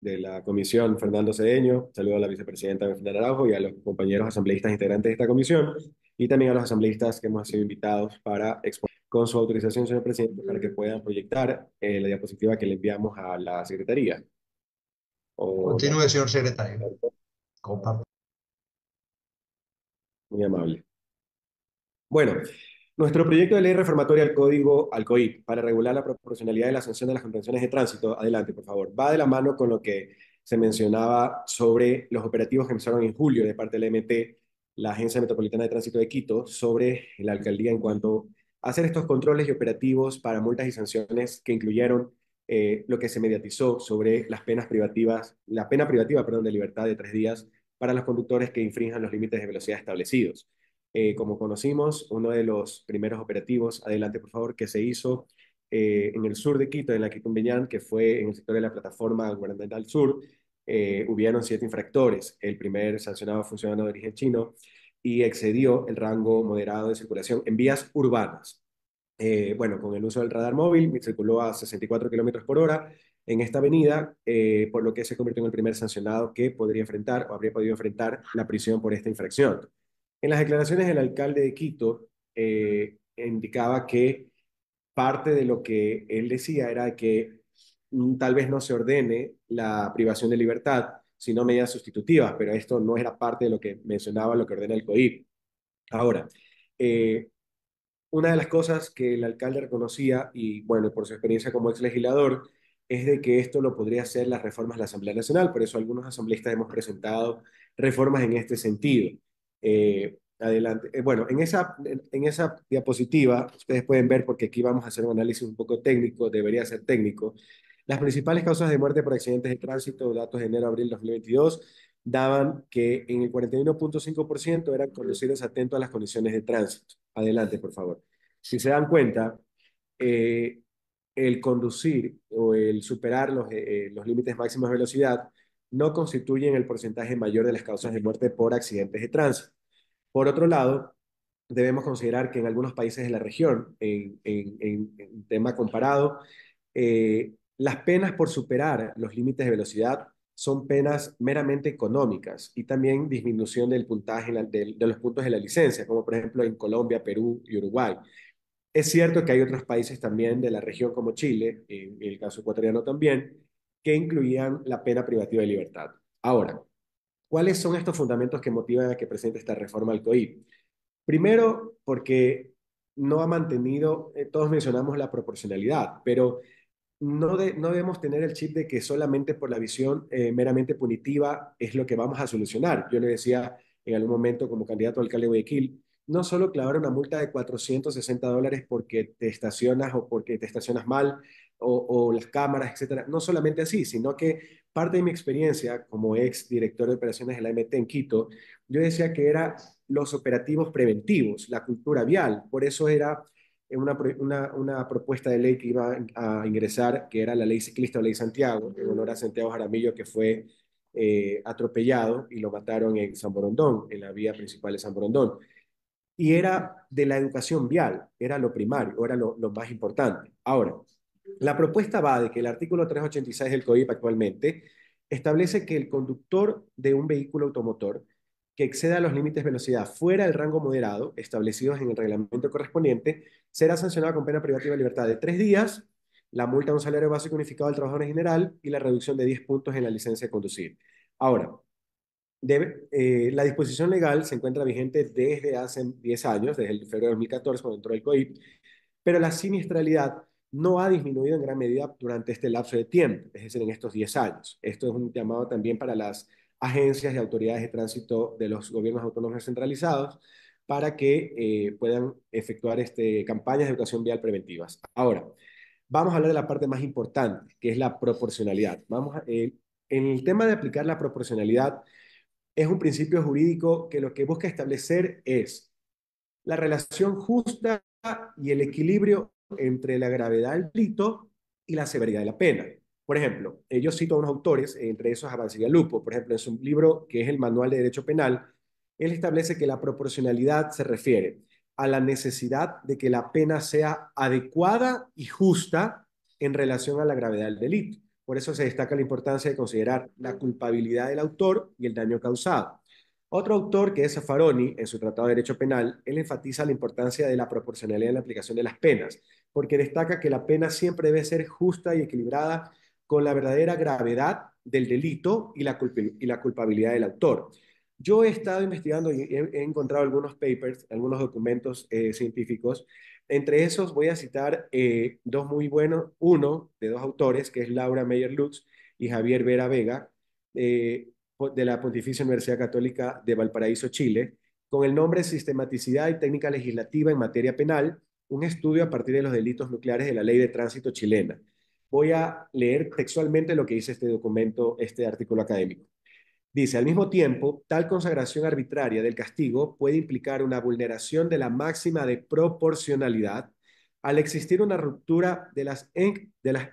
de la comisión, Fernando Cedeño. Saludo a la vicepresidenta Fernanda Araujo y a los compañeros asambleístas integrantes de esta comisión y también a los asambleístas que hemos sido invitados para exponer. Con su autorización, señor presidente, para que puedan proyectar la diapositiva que le enviamos a la secretaría. O la... Continúe, señor secretario. Compa- Muy amable. Bueno, nuestro proyecto de ley reformatoria al Código, al COIP, para regular la proporcionalidad de la sanción de las contravenciones de tránsito, adelante, por favor, va de la mano con lo que se mencionaba sobre los operativos que empezaron en julio de parte del MT, la Agencia Metropolitana de Tránsito de Quito, sobre la alcaldía en cuanto a hacer estos controles y operativos para multas y sanciones que incluyeron lo que se mediatizó sobre las penas privativas, la pena privativa, perdón, de libertad de 3 días para los conductores que infrinjan los límites de velocidad establecidos. Como conocimos, uno de los primeros operativos, adelante por favor, que se hizo en el sur de Quito, en la Quitumbeñán, que fue en el sector de la plataforma gubernamental sur, hubieron 7 infractores. El primer sancionado fue un ciudadano de origen chino y excedió el rango moderado de circulación en vías urbanas. Bueno, con el uso del radar móvil, circuló a 64 kilómetros por hora en esta avenida, por lo que se convirtió en el primer sancionado que podría enfrentar o habría podido enfrentar la prisión por esta infracción. En las declaraciones del alcalde de Quito, indicaba que parte de lo que él decía era que tal vez no se ordene la privación de libertad, sino medidas sustitutivas, pero esto no era parte de lo que mencionaba lo que ordena el COIP. Ahora, eh, una de las cosas que el alcalde reconocía, y bueno, por su experiencia como ex legislador, es de que esto lo podría hacer las reformas de la Asamblea Nacional. Por eso algunos asambleístas hemos presentado reformas en este sentido. Adelante. Bueno, en esa diapositiva, ustedes pueden ver, porque aquí vamos a hacer un análisis un poco técnico, debería ser técnico, las principales causas de muerte por accidentes de tránsito, datos de enero-abril 2022, daban que en el 41.5% eran conducidos atentos a las condiciones de tránsito. Adelante, por favor. Si se dan cuenta, eh, el conducir o el superar los límites máximos de velocidad no constituyen el porcentaje mayor de las causas de muerte por accidentes de tránsito. Por otro lado, debemos considerar que en algunos países de la región, en tema comparado, las penas por superar los límites de velocidad son penas meramente económicas y también disminución del puntaje de los puntos de la licencia, como por ejemplo en Colombia, Perú y Uruguay. Es cierto que hay otros países también de la región como Chile, en el caso ecuatoriano también, que incluían la pena privativa de libertad. Ahora, ¿cuáles son estos fundamentos que motivan a que presente esta reforma al COIP? Primero, porque no ha mantenido, todos mencionamos la proporcionalidad, pero no debemos tener el chip de que solamente por la visión meramente punitiva es lo que vamos a solucionar. Yo le decía en algún momento como candidato a alcalde de Guayaquil, no solo clavar una multa de $460 porque te estacionas o porque te estacionas mal o las cámaras, etcétera. No solamente así, sino que parte de mi experiencia como ex director de operaciones de la MT en Quito, yo decía que era los operativos preventivos, la cultura vial. Por eso era una propuesta de ley que iba a ingresar, que era la ley ciclista o ley Santiago, en honor a Santiago Jaramillo, que fue atropellado y lo mataron en San Borondón, en la vía principal de San Borondón. Y era de la educación vial, era lo primario, era lo más importante. Ahora, la propuesta va de que el artículo 386 del COIP actualmente establece que el conductor de un vehículo automotor que exceda los límites de velocidad fuera del rango moderado establecidos en el reglamento correspondiente será sancionado con pena privativa de libertad de 3 días, la multa de un salario básico unificado al trabajador en general y la reducción de 10 puntos en la licencia de conducir. Ahora, la disposición legal se encuentra vigente desde hace 10 años, desde el febrero de 2014, cuando entró el COIP, pero la siniestralidad no ha disminuido en gran medida durante este lapso de tiempo, es decir, en estos 10 años. Esto es un llamado también para las agencias y autoridades de tránsito de los gobiernos autónomos descentralizados para que puedan efectuar campañas de educación vial preventivas. Ahora, vamos a hablar de la parte más importante, que es la proporcionalidad. En el tema de aplicar la proporcionalidad, es un principio jurídico que lo que busca establecer es la relación justa y el equilibrio entre la gravedad del delito y la severidad de la pena. Por ejemplo, yo cito a unos autores, entre esos a Lupo, por ejemplo, en su libro que es el Manual de Derecho Penal, él establece que la proporcionalidad se refiere a la necesidad de que la pena sea adecuada y justa en relación a la gravedad del delito. Por eso se destaca la importancia de considerar la culpabilidad del autor y el daño causado. Otro autor, que es Zaffaroni, en su Tratado de Derecho Penal, él enfatiza la importancia de la proporcionalidad en la aplicación de las penas, porque destaca que la pena siempre debe ser justa y equilibrada con la verdadera gravedad del delito y la culpabilidad del autor. Yo he estado investigando y he encontrado algunos papers, algunos documentos científicos. Entre esos voy a citar dos muy buenos, uno de dos autores, que es Laura Meyer Lutz y Javier Vera Vega, eh, de la Pontificia Universidad Católica de Valparaíso, Chile, con el nombre Sistematicidad y Técnica Legislativa en Materia Penal, un estudio a partir de los delitos nucleares de la Ley de Tránsito chilena. Voy a leer textualmente lo que dice este documento, este artículo académico. Dice, al mismo tiempo, tal consagración arbitraria del castigo puede implicar una vulneración de la máxima de proporcionalidad al existir una ruptura de las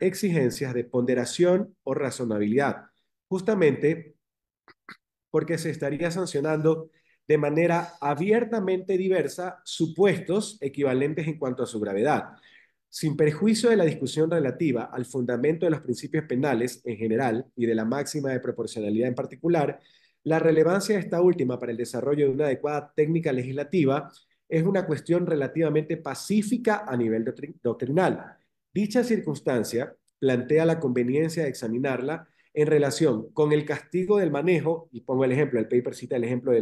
exigencias de ponderación o razonabilidad, justamente porque se estaría sancionando de manera abiertamente diversa supuestos equivalentes en cuanto a su gravedad. Sin perjuicio de la discusión relativa al fundamento de los principios penales en general y de la máxima de proporcionalidad en particular, la relevancia de esta última para el desarrollo de una adecuada técnica legislativa es una cuestión relativamente pacífica a nivel doctrinal. Dicha circunstancia plantea la conveniencia de examinarla en relación con el castigo del manejo, y pongo el ejemplo, el paper cita el ejemplo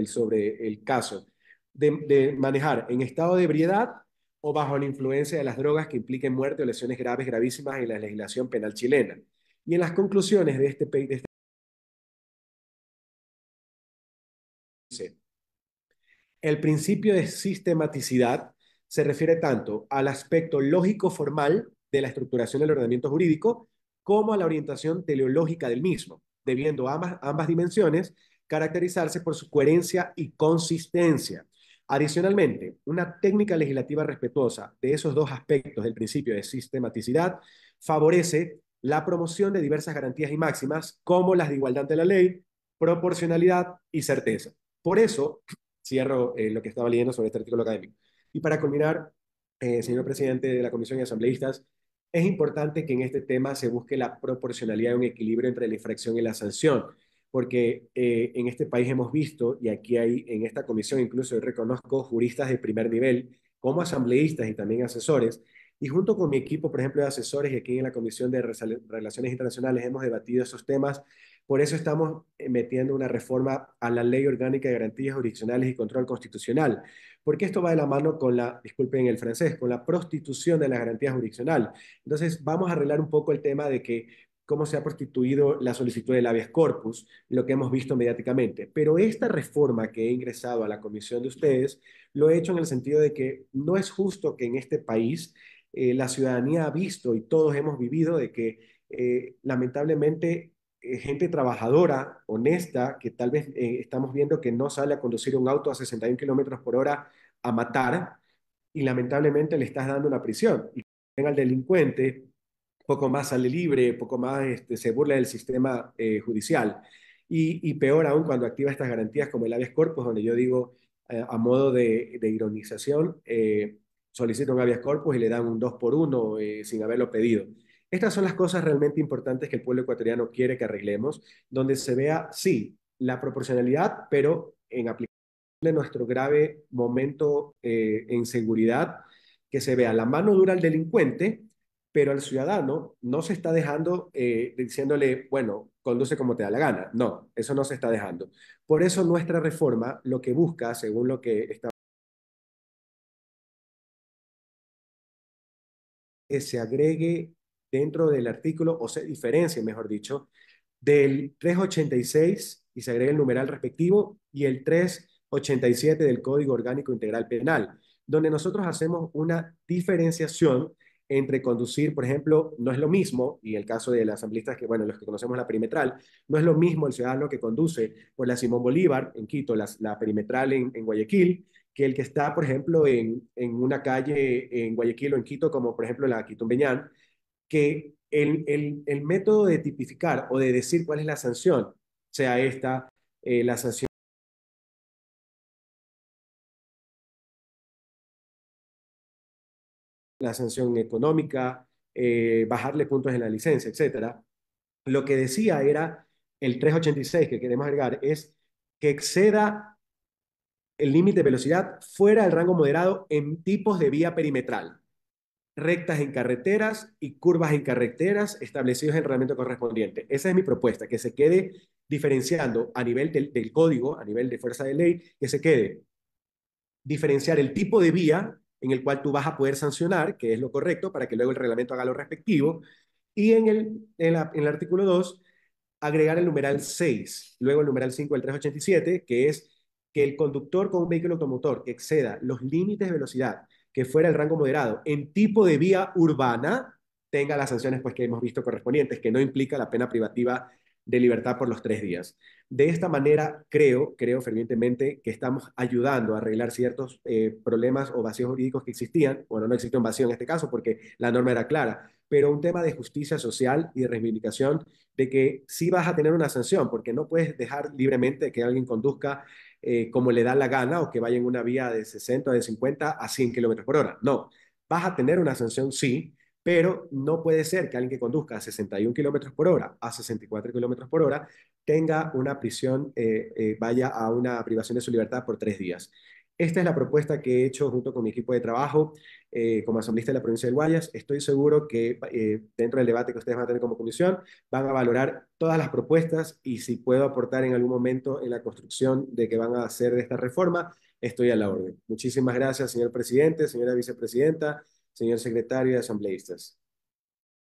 sobre el caso, de manejar en estado de ebriedad o bajo la influencia de las drogas que impliquen muerte o lesiones graves, gravísimas en la legislación penal chilena. Y en las conclusiones de este el principio de sistematicidad se refiere tanto al aspecto lógico-formal de la estructuración del ordenamiento jurídico como a la orientación teleológica del mismo, debiendo ambas dimensiones caracterizarse por su coherencia y consistencia. Adicionalmente, una técnica legislativa respetuosa de esos dos aspectos del principio de sistematicidad favorece la promoción de diversas garantías y máximas como las de igualdad de la ley, proporcionalidad y certeza. Por eso, cierro lo que estaba leyendo sobre este artículo académico. Y para culminar, señor presidente de la Comisión de Asambleístas, es importante que en este tema se busque la proporcionalidad y un equilibrio entre la infracción y la sanción, porque en este país hemos visto, y aquí hay en esta comisión incluso yo reconozco juristas de primer nivel, como asambleístas y también asesores, y junto con mi equipo, por ejemplo, de asesores, y aquí en la Comisión de Relaciones Internacionales hemos debatido esos temas. Por eso estamos metiendo una reforma a la Ley Orgánica de Garantías Jurisdiccionales y Control Constitucional, porque esto va de la mano con la, disculpen el francés, con la prostitución de la garantía jurisdiccional. Entonces, vamos a arreglar un poco el tema de que cómo se ha prostituido la solicitud del habeas corpus, lo que hemos visto mediáticamente. Pero esta reforma que he ingresado a la comisión de ustedes, lo he hecho en el sentido de que no es justo que en este país la ciudadanía ha visto y todos hemos vivido de que lamentablemente gente trabajadora, honesta, que tal vez estamos viendo que no sale a conducir un auto a 61 kilómetros por hora a matar y lamentablemente le estás dando una prisión. Y venga el delincuente, poco más sale libre, poco más se burla del sistema judicial. Y peor aún cuando activa estas garantías como el habeas corpus, donde yo digo, a modo de ironización, solicito un habeas corpus y le dan un 2 por 1 sin haberlo pedido. Estas son las cosas realmente importantes que el pueblo ecuatoriano quiere que arreglemos, donde se vea, sí, la proporcionalidad, pero en aplicación de nuestro grave momento en seguridad, que se vea la mano dura al delincuente, pero al ciudadano no se está dejando diciéndole, bueno, conduce como te da la gana. No, eso no se está dejando. Por eso nuestra reforma lo que busca, según lo que está, que se agregue dentro del artículo, o se diferencie, mejor dicho, del 386 y se agrega el numeral respectivo y el 387 del Código Orgánico Integral Penal, donde nosotros hacemos una diferenciación entre conducir, por ejemplo, no es lo mismo, y el caso de las asambleístas, que bueno, los que conocemos la perimetral, no es lo mismo el ciudadano que conduce por la Simón Bolívar en Quito, la perimetral en Guayaquil, que el que está, por ejemplo, en una calle en Guayaquil o en Quito, como por ejemplo la Quitumbeñán, que el método de tipificar o de decir cuál es la sanción, sea esta, la sanción económica, bajarle puntos en la licencia, etcétera. Lo que decía era el 386 que queremos agregar es que exceda el límite de velocidad fuera del rango moderado en tipos de vía perimetral, rectas en carreteras y curvas en carreteras establecidos en el reglamento correspondiente. Esa es mi propuesta, que se quede diferenciando a nivel del código, a nivel de fuerza de ley, que se quede diferenciar el tipo de vía en el cual tú vas a poder sancionar, que es lo correcto, para que luego el reglamento haga lo respectivo, y en el artículo 2 agregar el numeral 6, luego el numeral 5 del 387, que es que el conductor con un vehículo automotor que exceda los límites de velocidad que fuera el rango moderado en tipo de vía urbana tenga las sanciones pues, que hemos visto correspondientes, que no implica la pena privativa de libertad por los 3 días. De esta manera, creo fervientemente que estamos ayudando a arreglar ciertos problemas o vacíos jurídicos que existían. Bueno, no existe un vacío en este caso porque la norma era clara, pero un tema de justicia social y de reivindicación de que sí vas a tener una sanción, porque no puedes dejar libremente que alguien conduzca como le da la gana o que vaya en una vía de 60 o de 50 a 100 kilómetros por hora. No, vas a tener una sanción, sí, pero no puede ser que alguien que conduzca a 61 kilómetros por hora a 64 kilómetros por hora tenga una prisión, vaya a una privación de su libertad por 3 días. Esta es la propuesta que he hecho junto con mi equipo de trabajo como asambleísta de la provincia del Guayas. Estoy seguro que dentro del debate que ustedes van a tener como comisión, van a valorar todas las propuestas y si puedo aportar en algún momento en la construcción de que van a hacer de esta reforma, estoy a la orden. Muchísimas gracias, señor presidente, señora vicepresidenta, señor secretario y asambleístas.